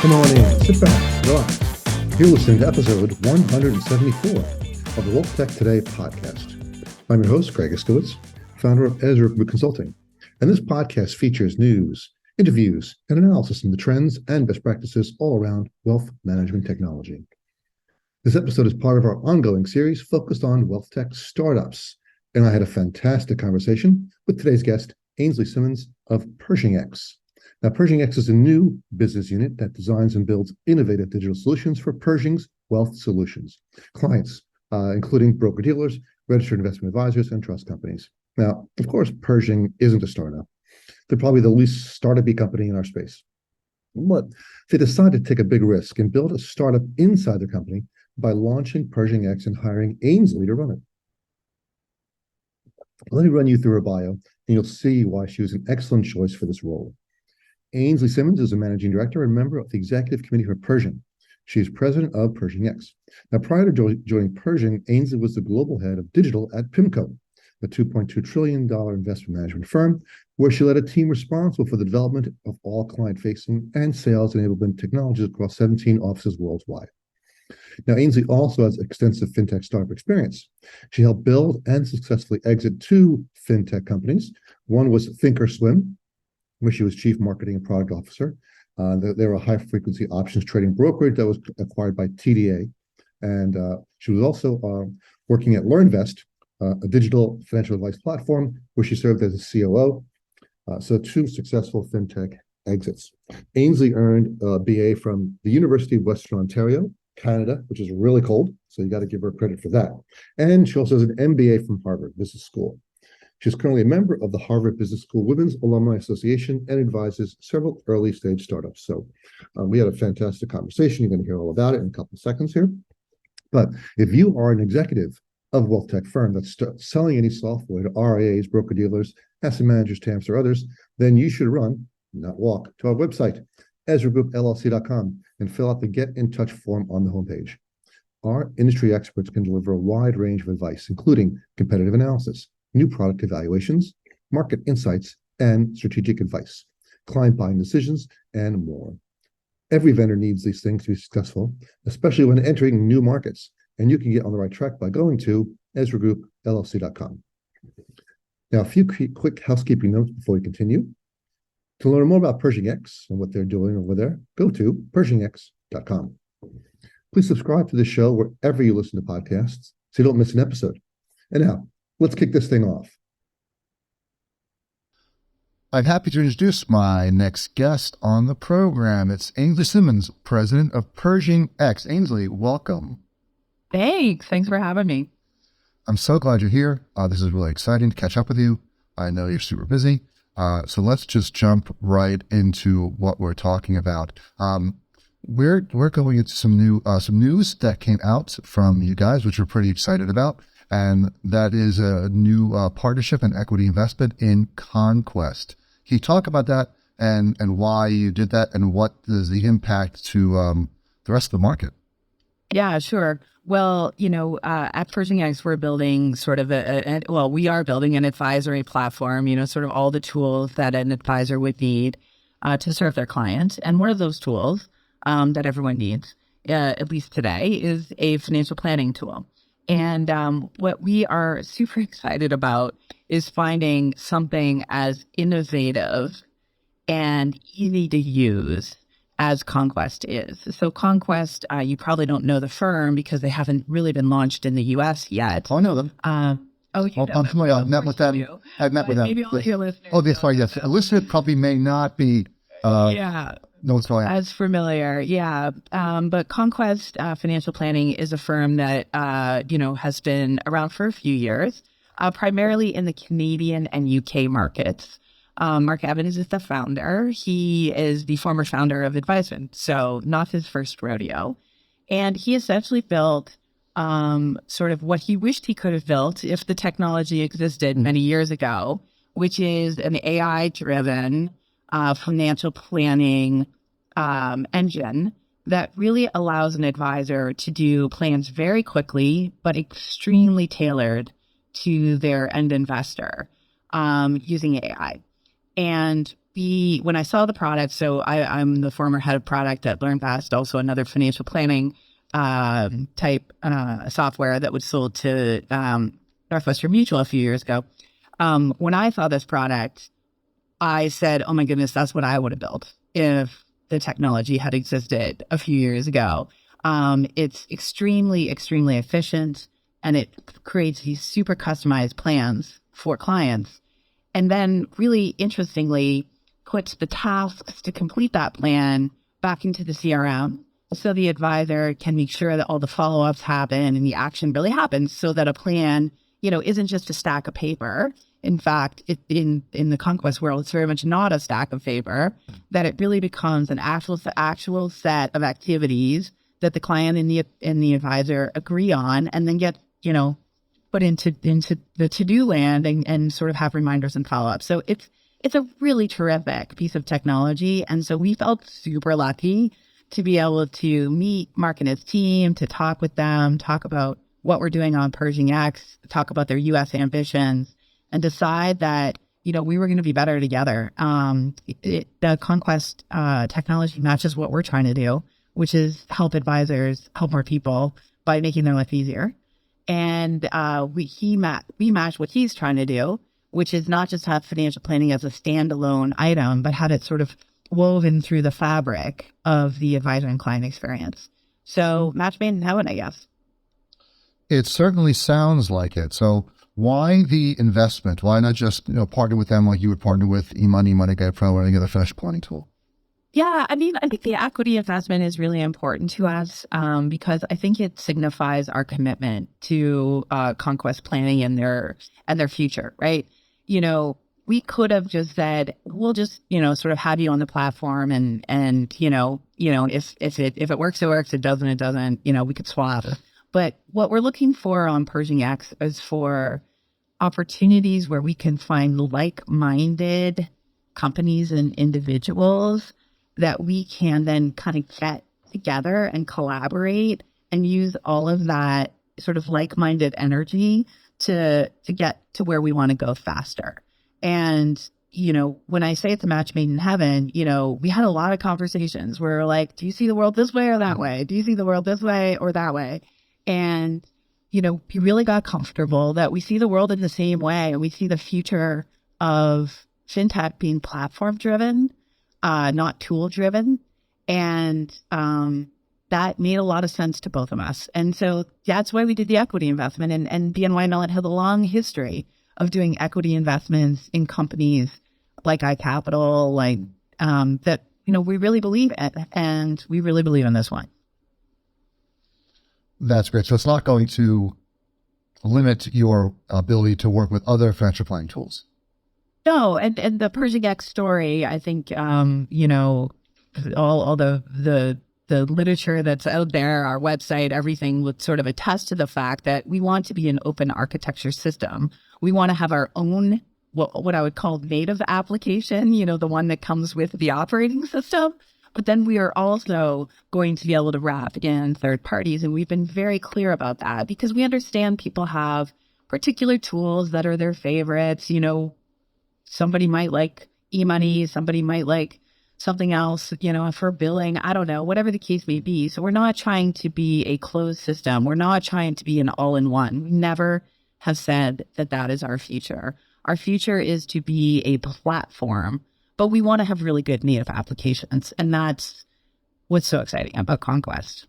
Come on in, sit back, relax. You're listening to episode 174 of the WealthTech Today podcast. I'm your host, Greg Iskowitz, founder of Ezra Group Consulting. And this podcast features news, interviews, and analysis of the trends and best practices all around wealth management technology. This episode is part of our ongoing series focused on wealth tech startups. And I had a fantastic conversation with today's guest, Ainslie Simmonds of Pershing X. Now, Pershing X is a new business unit that designs and builds innovative digital solutions for Pershing's wealth solutions clients, including broker-dealers, registered investment advisors, and trust companies. Now, of course, Pershing isn't a startup. They're probably the least startup-y company in our space. But they decided to take a big risk and build a startup inside their company by launching Pershing X and hiring Ainslie to run it. Let me run you through her bio, and you'll see why she was an excellent choice for this role. Ainslie Simmonds is a managing director and member of the executive committee for Pershing. She is president of Pershing X. Now, prior to joining Pershing, Ainslie was the global head of digital at PIMCO, a $2.2 trillion investment management firm, where she led a team responsible for the development of all client-facing and sales enablement technologies across 17 offices worldwide. Now, Ainslie also has extensive fintech startup experience. She helped build and successfully exit two fintech companies. One was Thinkorswim, where she was chief marketing and product officer. They were a high-frequency options trading brokerage that was acquired by TDA. And she was also working at LearnVest, a digital financial advice platform, where she served as a COO. So two successful fintech exits. Ainslie earned a BA from the University of Western Ontario, Canada, which is really cold, so you got to give her credit for that. And she also has an MBA from Harvard Business School. She's currently a member of the Harvard Business School Women's Alumni Association and advises several early-stage startups. So we had a fantastic conversation. You're going to hear all about it in a couple of seconds here. But if you are an executive of a wealth tech firm that's selling any software to RIAs, broker-dealers, asset managers, TAMPs, or others, then you should run, not walk, to our website, EzraGroupLLC.com, and fill out the Get in Touch form on the homepage. Our industry experts can deliver a wide range of advice, including competitive analysis, new product evaluations, market insights, and strategic advice, client buying decisions, and more. Every vendor needs these things to be successful, especially when entering new markets, and you can get on the right track by going to EzraGroupLLC.com. Now, a few quick housekeeping notes before we continue. To learn more about Pershing X and what they're doing over there, go to PershingX.com. Please subscribe to the show wherever you listen to podcasts so you don't miss an episode. And now, let's kick this thing off. I'm happy to introduce my next guest on the program. It's Ainslie Simmonds, president of Pershing X. Ainslie, welcome. Thanks for having me. I'm so glad you're here. This is really exciting to catch up with you. I know you're super busy. So let's just jump right into what we're talking about. We're going into some news that came out from you guys, which we're pretty excited about. And that is a new partnership and equity investment in Conquest. Can you talk about that and why you did that and what is the impact to the rest of the market? Yeah, sure. Well, at Pershing X, we're building sort of we are building an advisory platform, sort of all the tools that an advisor would need to serve their client. And one of those tools that everyone needs, at least today, is a financial planning tool. And what we are super excited about is finding something as innovative and easy to use as Conquest is. So Conquest, you probably don't know the firm because they haven't really been launched in the U.S. yet. I know them. I'm familiar. I've met with them. I've met with them. Maybe all your listeners. Oh, that's right. Yes, a listener probably may not be. No, it's fine. As familiar, yeah. But Conquest Financial Planning is a firm that has been around for a few years, primarily in the Canadian and UK markets. Mark Evans is the founder. He is the former founder of Advisement, so not his first rodeo. And he essentially built sort of what he wished he could have built if the technology existed many years ago, which is an AI-driven financial planning engine that really allows an advisor to do plans very quickly, but extremely tailored to their end investor using AI. And when I saw the product, so I'm the former head of product at LearnFast, also another financial planning type software that was sold to Northwestern Mutual a few years ago. When I saw this product, I said, oh my goodness, that's what I would have built if the technology had existed a few years ago. It's extremely, extremely efficient, and it creates these super customized plans for clients. And then really interestingly, puts the tasks to complete that plan back into the CRM. So the advisor can make sure that all the follow-ups happen and the action really happens, so that a plan, isn't just a stack of paper. In fact, in the Conquest world, it's very much not a stack of paper, that it really becomes an actual set of activities that the client and the advisor agree on, and then get, put into the to-do land and sort of have reminders and follow-up. So it's a really terrific piece of technology. And so we felt super lucky to be able to meet Mark and his team, to talk with them, talk about what we're doing on Pershing X, talk about their U.S. ambitions, and decide that, we were going to be better together. The Conquest technology matches what we're trying to do, which is help advisors help more people by making their life easier. And we match what he's trying to do, which is not just have financial planning as a standalone item, but have it sort of woven through the fabric of the advisor and client experience. So match made in heaven, I guess. It certainly sounds like it. So why the investment? Why not just partner with them like you would partner with eMoney, Money Guide Pro, or any other financial planning tool? Yeah, I think the equity investment is really important to us because I think it signifies our commitment to Conquest planning and their future, right? We could have just said, we'll just sort of have you on the platform, and if it works, it works. It doesn't, it doesn't. We could swap. But what we're looking for on Pershing X is for opportunities where we can find like-minded companies and individuals that we can then kind of get together and collaborate and use all of that sort of like-minded energy to get to where we want to go faster. And, when I say it's a match made in heaven, we had a lot of conversations where we're like, do you see the world this way or that way? Do you see the world this way or that way? And, we really got comfortable that we see the world in the same way. And we see the future of fintech being platform driven, not tool driven. And that made a lot of sense to both of us. And so that's why we did the equity investment. And BNY Mellon has a long history of doing equity investments in companies like iCapital, that, we really believe in, and we really believe in this one. That's great. So it's not going to limit your ability to work with other financial planning tools. No, and the Pershing X story, I think, all the literature that's out there, our website, everything would sort of attest to the fact that we want to be an open architecture system. We want to have our own, what I would call native application, the one that comes with the operating system. But then we are also going to be able to wrap in third parties. And we've been very clear about that because we understand people have particular tools that are their favorites. Somebody might like eMoney, somebody might like something else, for billing, I don't know, whatever the case may be. So we're not trying to be a closed system. We're not trying to be an all-in-one. We never have said that that is our future. Our future is to be a platform, but we want to have really good native applications. And that's what's so exciting about Conquest.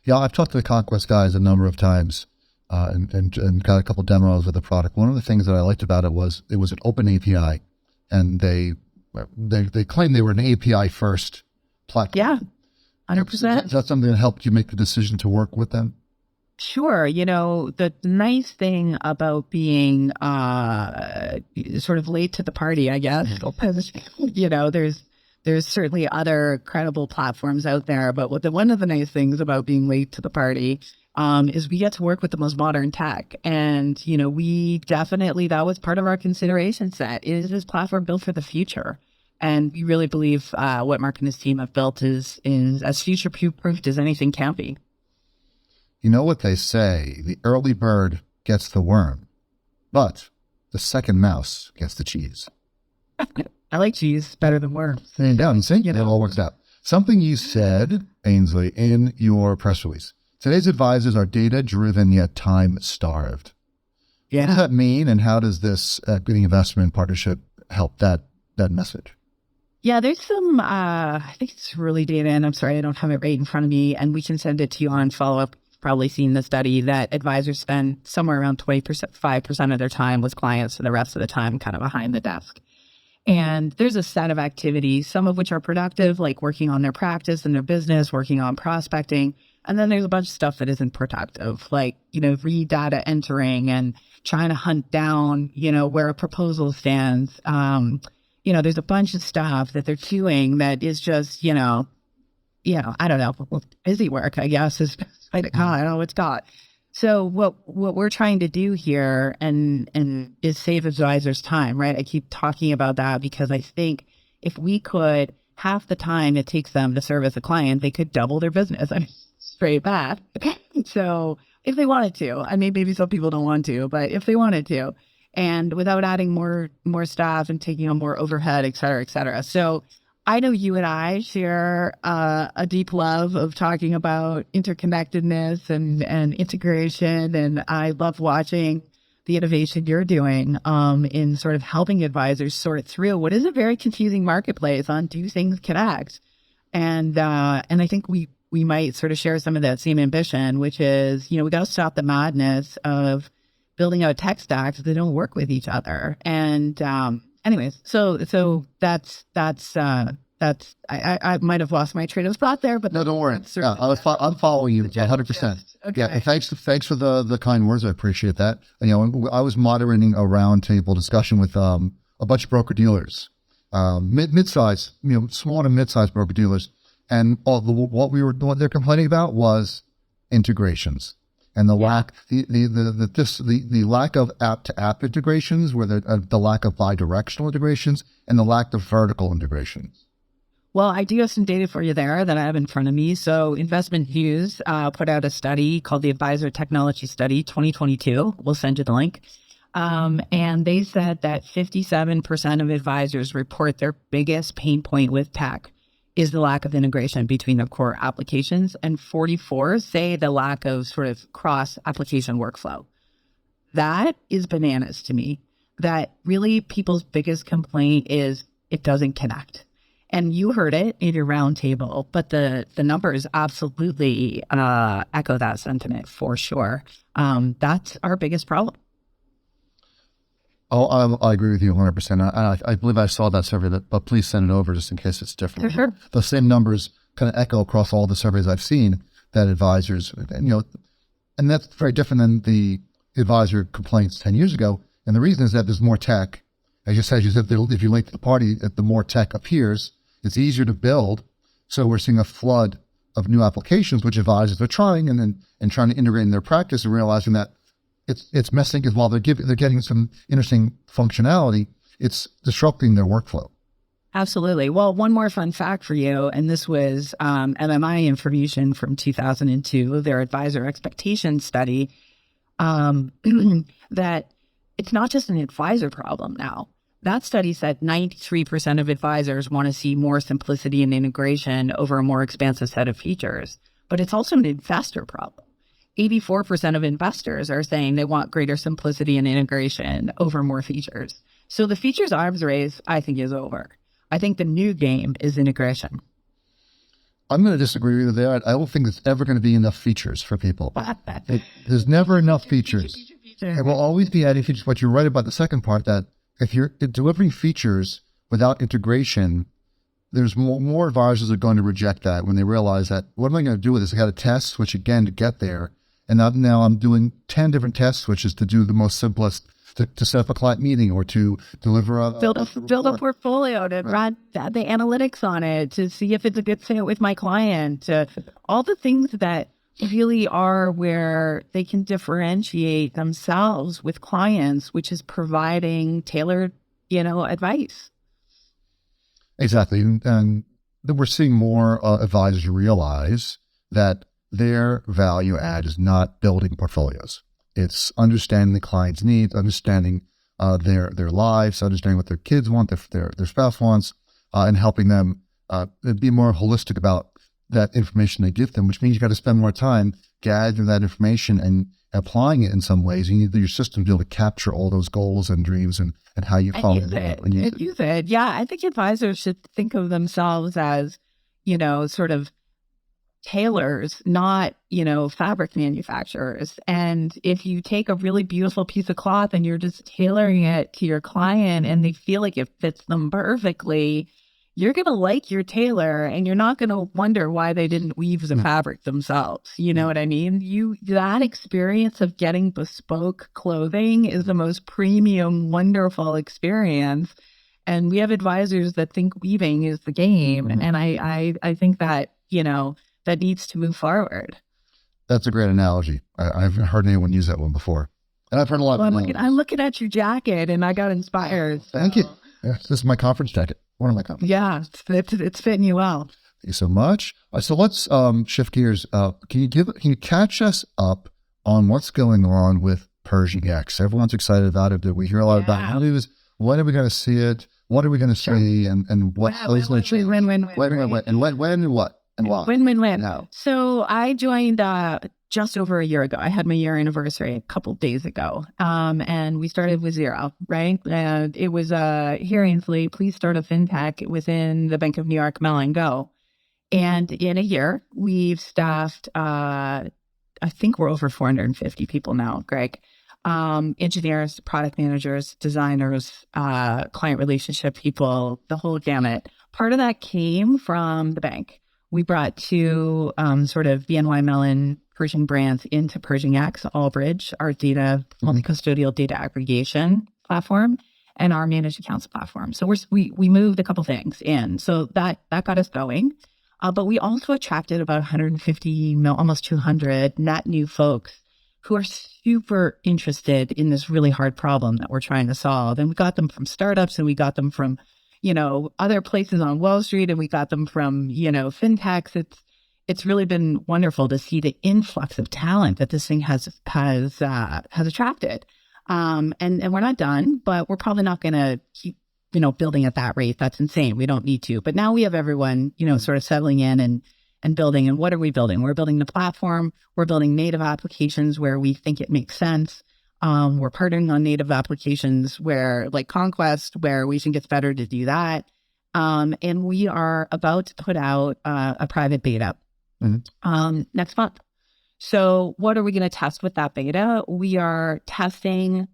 Yeah, I've talked to the Conquest guys a number of times and got a couple demos with the product. One of the things that I liked about it was an open API, and they claimed they were an API first platform. Yeah, 100%. Is that something that helped you make the decision to work with them? Sure. The nice thing about being sort of late to the party, I guess, there's certainly other credible platforms out there. But one of the nice things about being late to the party is we get to work with the most modern tech. And, we definitely, that was part of our consideration set. Is this platform built for the future? And we really believe what Mark and his team have built is as future-proofed as anything can be. You know what they say, the early bird gets the worm, but the second mouse gets the cheese. I like cheese better than worms. And down, see, it all works out. Something you said, Ainslie, in your press release. Today's advisors are data-driven yet time-starved. What does that mean, and how does this equity investment partnership help that message? Yeah, there's some, I think it's really data, and I'm sorry, I don't have it right in front of me, and we can send it to you on follow-up. Probably seen the study that advisors spend somewhere around 5% of their time with clients, and the rest of the time kind of behind the desk. And there's a set of activities, some of which are productive, like working on their practice and their business, working on prospecting. And then there's a bunch of stuff that isn't productive, like, re-data entering and trying to hunt down, where a proposal stands. There's a bunch of stuff that they're doing that is just, I don't know, busy work, I guess, is I don't know what it's got. So what we're trying to do here and is save advisors time, right? I keep talking about that because I think if we could half the time it takes them to service a client, they could double their business. I mean, straight back. So if they wanted to, I mean, maybe some people don't want to, but if they wanted to, and without adding more staff and taking on more overhead, et cetera, et cetera. So I know you and I share a deep love of talking about interconnectedness and integration, and I love watching the innovation you're doing in sort of helping advisors sort through what is a very confusing marketplace on do things connect. And I think we might sort of share some of that same ambition, which is, we got to stop the madness of building out tech stacks that don't work with each other. And anyways, so that's I might have lost my train of thought there, but no, don't worry. I'm following you 100%. Okay. Yeah, and thanks for the kind words. I appreciate that. And, I was moderating a roundtable discussion with a bunch of broker dealers, mid-size, small to mid-size broker dealers, and what they're complaining about was integrations. And the lack of app-to-app integrations, where the lack of bi-directional integrations, and the lack of vertical integrations. Well, I do have some data for you there that I have in front of me. So Investment News put out a study called the Advisor Technology Study 2022. We'll send you the link. And they said that 57% of advisors report their biggest pain point with tech is the lack of integration between their core applications, and 44 say the lack of sort of cross-application workflow. That is bananas to me. That really people's biggest complaint is it doesn't connect. And you heard it in your roundtable, but the numbers absolutely echo that sentiment for sure. That's our biggest problem. Oh, I agree with you 100%. I believe I saw that survey, but please send it over just in case it's different. Sure. The same numbers kind of echo across all the surveys I've seen that advisors, and that's very different than the advisor complaints 10 years ago. And the reason is that there's more tech. As you said, if you link to the party, the more tech appears, it's easier to build. So we're seeing a flood of new applications, which advisors are trying and trying to integrate in their practice and realizing that it's messing because while they're getting some interesting functionality, it's disrupting their workflow. Absolutely. Well, one more fun fact for you, and this was MMI information from 2002, their advisor expectation study, that it's not just an advisor problem now. That study said 93% of advisors want to see more simplicity and integration over a more expansive set of features, but it's also an investor problem. 84% of investors are saying they want greater simplicity and integration over more features. So the features arms race, I think, is over. I think the new game is integration. I'm going to disagree with you there. I don't think there's ever going to be enough features for people. There's never enough features. There will always be adding features, but you're right about the second part, that if you're delivering features without integration, there's more advisors are going to reject that when they realize that, what am I going to do with this? I got to test switch again to get there. And now I'm doing 10 different test switches to do the most simplest, to set up a client meeting or to deliver build a portfolio, to run the analytics on it, to see if it's a good fit with my client, all the things that really are where they can differentiate themselves with clients, which is providing tailored, advice. Exactly. And we're seeing more advisors realize that their value add is not building portfolios. It's understanding the client's needs, understanding their lives, understanding what their kids want, their spouse wants, and helping them be more holistic about that information they give them, which means you got to spend more time gathering that information and applying it in some ways. You need your system to be able to capture all those goals and dreams and how you follow it. Use it. Yeah, I think advisors should think of themselves as, sort of tailors, not, fabric manufacturers. And if you take a really beautiful piece of cloth and you're just tailoring it to your client and they feel like it fits them perfectly, you're going to like your tailor and you're not going to wonder why they didn't weave the fabric themselves. You know what I mean? That experience of getting bespoke clothing is the most premium, wonderful experience. And we have advisors that think weaving is the game. And I think that, that needs to move forward. That's a great analogy. I haven't heard anyone use that one before. And I've heard a lot. Well, I'm looking at your jacket and I got inspired. Thank you. Yeah, this is my conference jacket. One of my conference. Yeah, it's fitting you well. Thank you so much. So let's shift gears. Can you catch us up on what's going on with Pershing X? Everyone's excited about it. We hear a lot about news. When are we going to see it? What are we going to see? And what? Win. No. So I joined just over a year ago. I had my year anniversary a couple of days ago. And we started with zero, right? And it was here Ainslie, please start a fintech within the Bank of New York, Mellon Go. And in a year, we've staffed, I think we're over 450 people now, Greg. Engineers, product managers, designers, client relationship people, the whole gamut. Part of that came from the bank. We brought two sort of BNY Mellon Pershing brands into Pershing X, Allbridge, our data, custodial data aggregation platform, and our managed accounts platform. So we moved a couple things in. So that got us going. But we also attracted about 150, almost 200 net new folks who are super interested in this really hard problem that we're trying to solve. And we got them from startups and we got them from other places on Wall Street, and we got them from, fintechs. It's really been wonderful to see the influx of talent that this thing has attracted. And we're not done, but we're probably not going to keep, building at that rate. That's insane. We don't need to. But now we have everyone, sort of settling in and building. And what are we building? We're building the platform. We're building native applications where we think it makes sense. We're partnering on native applications where, like Conquest, where we think it's better to do that. And we are about to put out a private beta next month. So what are we going to test with that beta? We are testing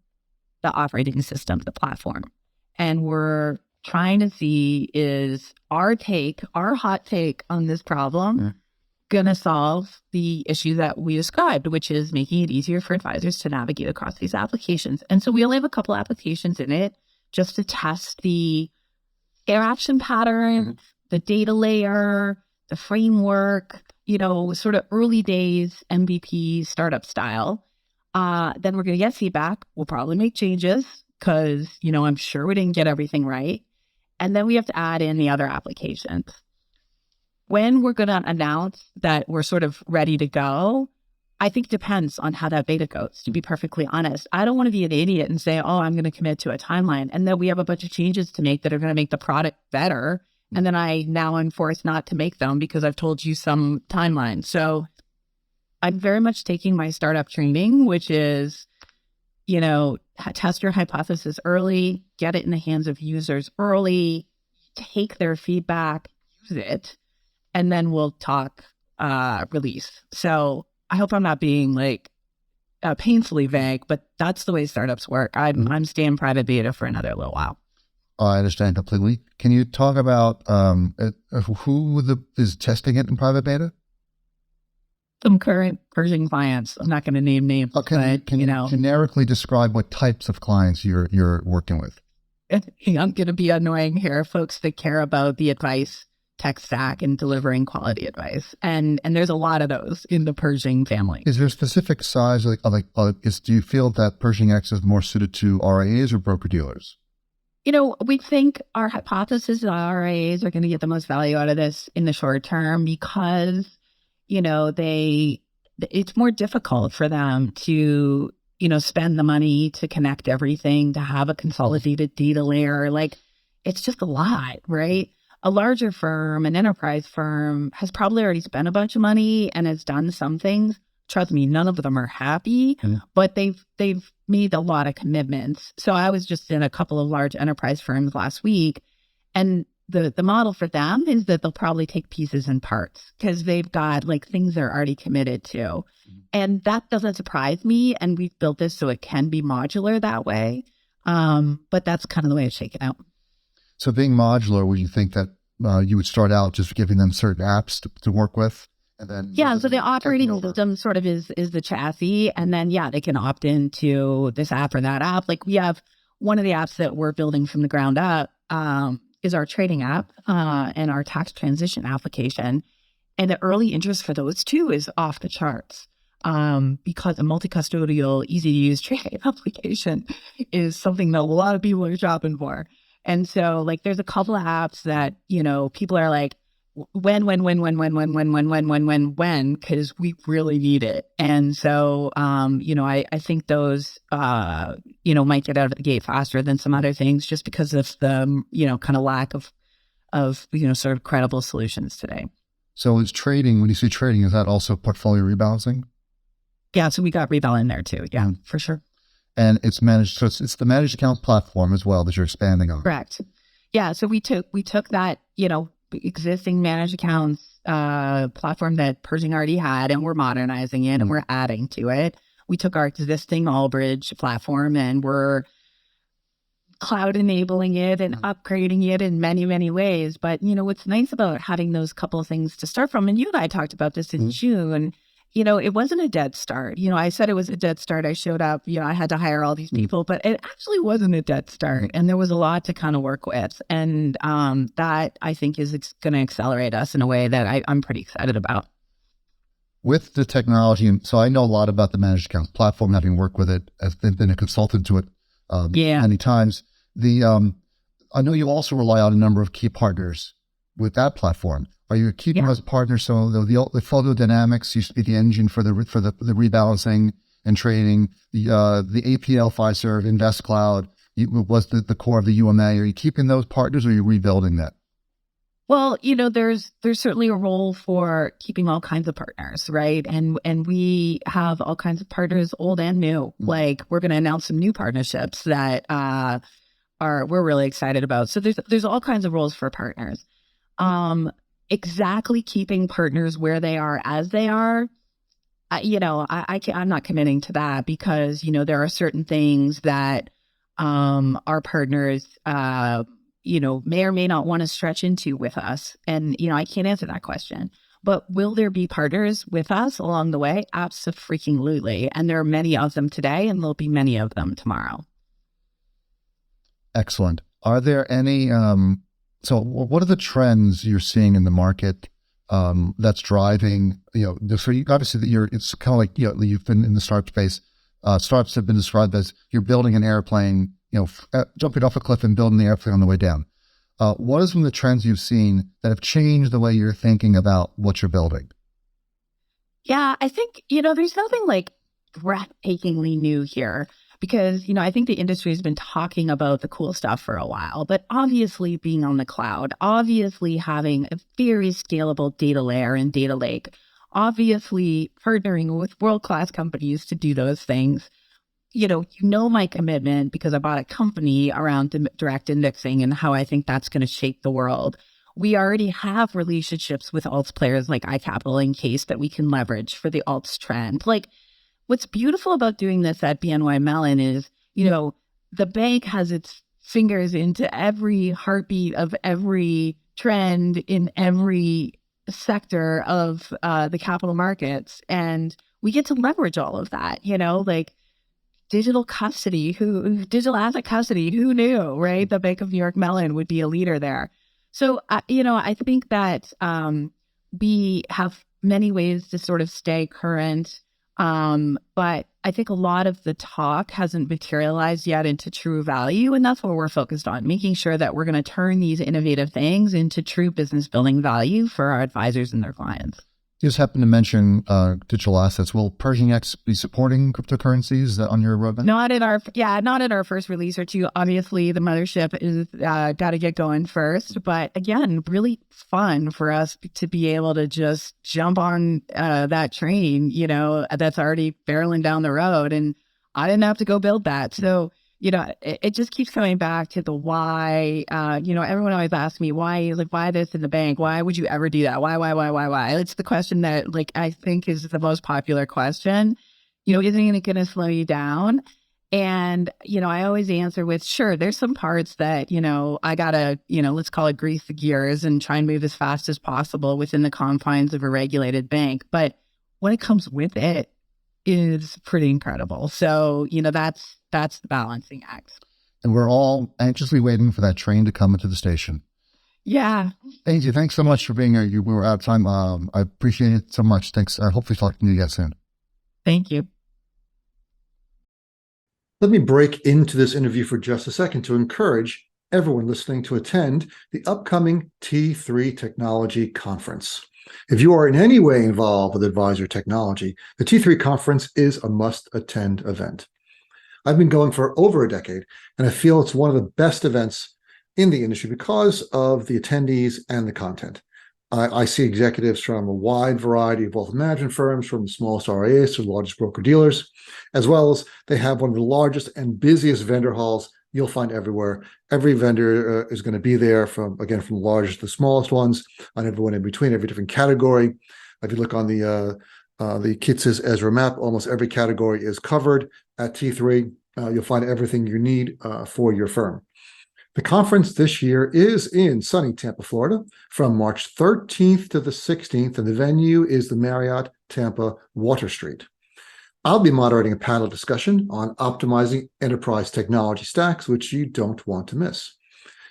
the operating system, the platform. And we're trying to see, is our hot take on this problem going to solve the issue that we described, which is making it easier for advisors to navigate across these applications. And so we only have a couple applications in it just to test the interaction pattern, the data layer, the framework, sort of early days MVP startup style. Then we're going to get feedback. We'll probably make changes because, I'm sure we didn't get everything right. And then we have to add in the other applications. When we're going to announce that we're sort of ready to go, I think depends on how that beta goes, to be perfectly honest. I don't want to be an idiot and say, I'm going to commit to a timeline. And then we have a bunch of changes to make that are going to make the product better. And then I'm forced not to make them because I've told you some timeline. So I'm very much taking my startup training, which is, test your hypothesis early, get it in the hands of users early, take their feedback, use it. And then we'll talk release. So I hope I'm not being painfully vague, but that's the way startups work. I'm staying private beta for another little while. I understand completely. Can you talk about who is testing it in private beta? Some current Pershing clients. I'm not going to name names. Okay. But, can you generically describe what types of clients you're working with? I'm going to be annoying here, folks that care about the advice tech stack and delivering quality advice. And there's a lot of those in the Pershing family. Is there a specific size? Do you feel that Pershing X is more suited to RIAs or broker-dealers? We think our hypothesis is that RIAs are going to get the most value out of this in the short term because, it's more difficult for them to, spend the money to connect everything, to have a consolidated data layer. Like, it's just a lot, right? A larger firm, an enterprise firm, has probably already spent a bunch of money and has done some things. Trust me, none of them are happy, but they've made a lot of commitments. So I was just in a couple of large enterprise firms last week, and the model for them is that they'll probably take pieces and parts because they've got like things they're already committed to. And that doesn't surprise me. And we've built this so it can be modular that way. But that's kind of the way it's shaken out. So being modular, would you think that you would start out just giving them certain apps to work with? And then so the operating system sort of is the chassis. And then, they can opt into this app or that app. Like, we have one of the apps that we're building from the ground up is our trading app and our tax transition application. And the early interest for those two is off the charts because a multi-custodial, easy-to-use trading application is something that a lot of people are shopping for. And so, like, there's a couple of apps that, people are like, when, because we really need it. And so, I think those, might get out of the gate faster than some other things just because of the, kind of lack of, sort of credible solutions today. So is trading, when you say trading, is that also portfolio rebalancing? Yeah. So we got rebal in there too. Yeah, for sure. And it's managed. So it's the managed account platform as well that you're expanding on. Correct. Yeah. So we took that, existing managed accounts platform that Pershing already had, and we're modernizing it and we're adding to it. We took our existing Allbridge platform and we're cloud enabling it and upgrading it in many, many ways. But, what's nice about having those couple of things to start from, and you and I talked about this in June, it wasn't a dead start. I said it was a dead start. I showed up, I had to hire all these people, but it actually wasn't a dead start. And there was a lot to kind of work with. And that, I think, is going to accelerate us in a way that I'm pretty excited about. With the technology, so I know a lot about the managed account platform, having worked with it, I've been a consultant to it many times. I know you also rely on a number of key partners with that platform. Are you keeping those partners? So the Photo Dynamics used to be the engine for the rebalancing and trading. The APL Fiserv Invest Cloud was the core of the UMA. Are you keeping those partners, or are you rebuilding that? Well, there's certainly a role for keeping all kinds of partners, right? And we have all kinds of partners, old and new. Like, we're going to announce some new partnerships that we're really excited about. So there's all kinds of roles for partners. Exactly keeping partners where they are as they are, I'm not committing to that because, there are certain things that our partners, may or may not want to stretch into with us. And, I can't answer that question. But will there be partners with us along the way? Abso-freaking-lutely. And there are many of them today, and there'll be many of them tomorrow. Excellent. Are there any... So what are the trends you're seeing in the market that's driving, so obviously it's kind of like, you've been in the startup space. Startups have been described as you're building an airplane, jumping off a cliff and building the airplane on the way down. What are some of the trends you've seen that have changed the way you're thinking about what you're building? Yeah, I think, there's nothing like breathtakingly new here. Because, I think the industry has been talking about the cool stuff for a while, but obviously being on the cloud, obviously having a very scalable data layer and data lake, obviously partnering with world-class companies to do those things. My commitment because I bought a company around direct indexing and how I think that's going to shape the world. We already have relationships with alts players like iCapital and Case that we can leverage for the alts trend. Like, what's beautiful about doing this at BNY Mellon is, the bank has its fingers into every heartbeat of every trend in every sector of the capital markets. And we get to leverage all of that, like digital asset custody, who knew, right? The Bank of New York Mellon would be a leader there. So, I think that we have many ways to sort of stay current. But I think a lot of the talk hasn't materialized yet into true value. And that's what we're focused on, making sure that we're going to turn these innovative things into true business building value for our advisors and their clients. You just happened to mention digital assets. Will Pershing X be supporting cryptocurrencies? Is that on your roadmap? Not in our first release or two. Obviously, the mothership is got to get going first. But again, really fun for us to be able to just jump on that train, that's already barreling down the road. And I didn't have to go build that. So, it just keeps coming back to the why. Everyone always asks me why this in the bank? Why would you ever do that? Why? It's the question that I think is the most popular question. Isn't it going to slow you down? And, I always answer with, sure, there's some parts that, I gotta, let's call it grease the gears and try and move as fast as possible within the confines of a regulated bank. But when it comes with it is pretty incredible. So, that's the balancing act. And we're all anxiously waiting for that train to come into the station. Yeah. Ainslie, thanks so much for being here. We were out of time. I appreciate it so much. Thanks. Hopefully talking to you again soon. Thank you. Let me break into this interview for just a second to encourage everyone listening to attend the upcoming T3 Technology Conference. If you are in any way involved with advisor technology, the T3 Conference is a must-attend event. I've been going for over a decade, and I feel it's one of the best events in the industry because of the attendees and the content. I see executives from a wide variety of wealth management firms, from the smallest RIAs to the largest broker-dealers, as well as they have one of the largest and busiest vendor halls you'll find everywhere. Every vendor is going to be there, from the largest to the smallest ones, and everyone in between, every different category. If you look on the Kitz's Ezra map, almost every category is covered at T3. You'll find everything you need for your firm. The conference this year is in sunny Tampa, Florida, from March 13th to the 16th, and the venue is the Marriott Tampa Water Street. I'll be moderating a panel discussion on optimizing enterprise technology stacks, which you don't want to miss.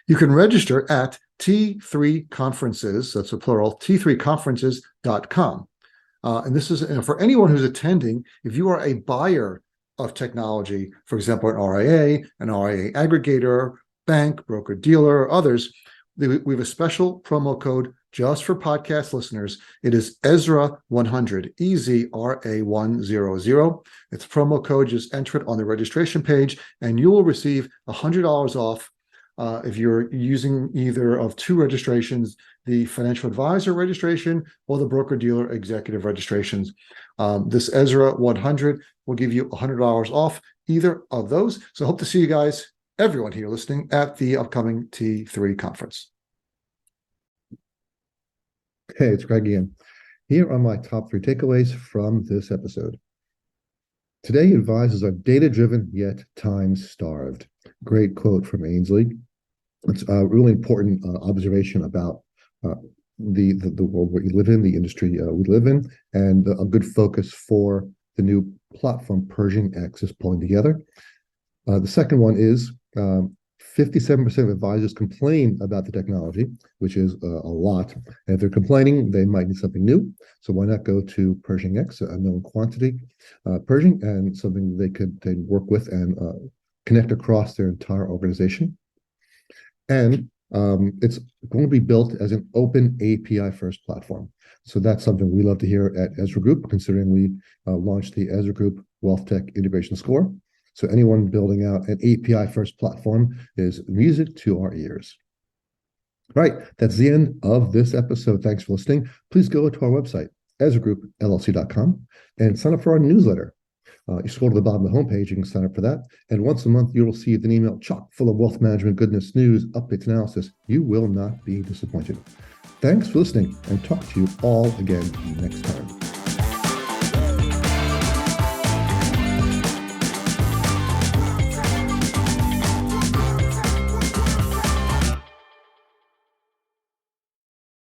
You can register at T3Conferences, that's a plural, T3Conferences.com. And this is for anyone who's attending. If you are a buyer of technology, for example, an RIA aggregator, bank, broker dealer, or others, we have a special promo code just for podcast listeners. It is Ezra100, EZRA100. It's promo code. Just enter it on the registration page, and you will receive $100 off if you're using either of two registrations, the financial advisor registration or the broker dealer executive registrations. This Ezra100 will give you $100 off either of those. So I hope to see you guys, everyone here listening, at the upcoming T3 conference. Hey, it's Greg again. Here are my top 3 takeaways from this episode. Today, advisors are data-driven yet time-starved. Great quote from Ainslie. It's a really important observation about the world we live in, the industry we live in, and a good focus for the new platform Pershing X is pulling together. The second one is 57% of advisors complain about the technology, which is a lot. And if they're complaining, they might need something new. So why not go to Pershing X, a known quantity Pershing, and something they work with and connect across their entire organization. And it's going to be built as an open API first platform. So that's something we love to hear at Ezra Group, considering we launched the Ezra Group WealthTech Integration Score. So anyone building out an API first platform is music to our ears. All right, that's the end of this episode. Thanks for listening. Please go to our website, EzraGroupLLC.com, and sign up for our newsletter. You scroll to the bottom of the homepage, you can sign up for that. And once a month, you will receive an email chock full of wealth management goodness, news, updates, analysis. You will not be disappointed. Thanks for listening, and talk to you all again next time.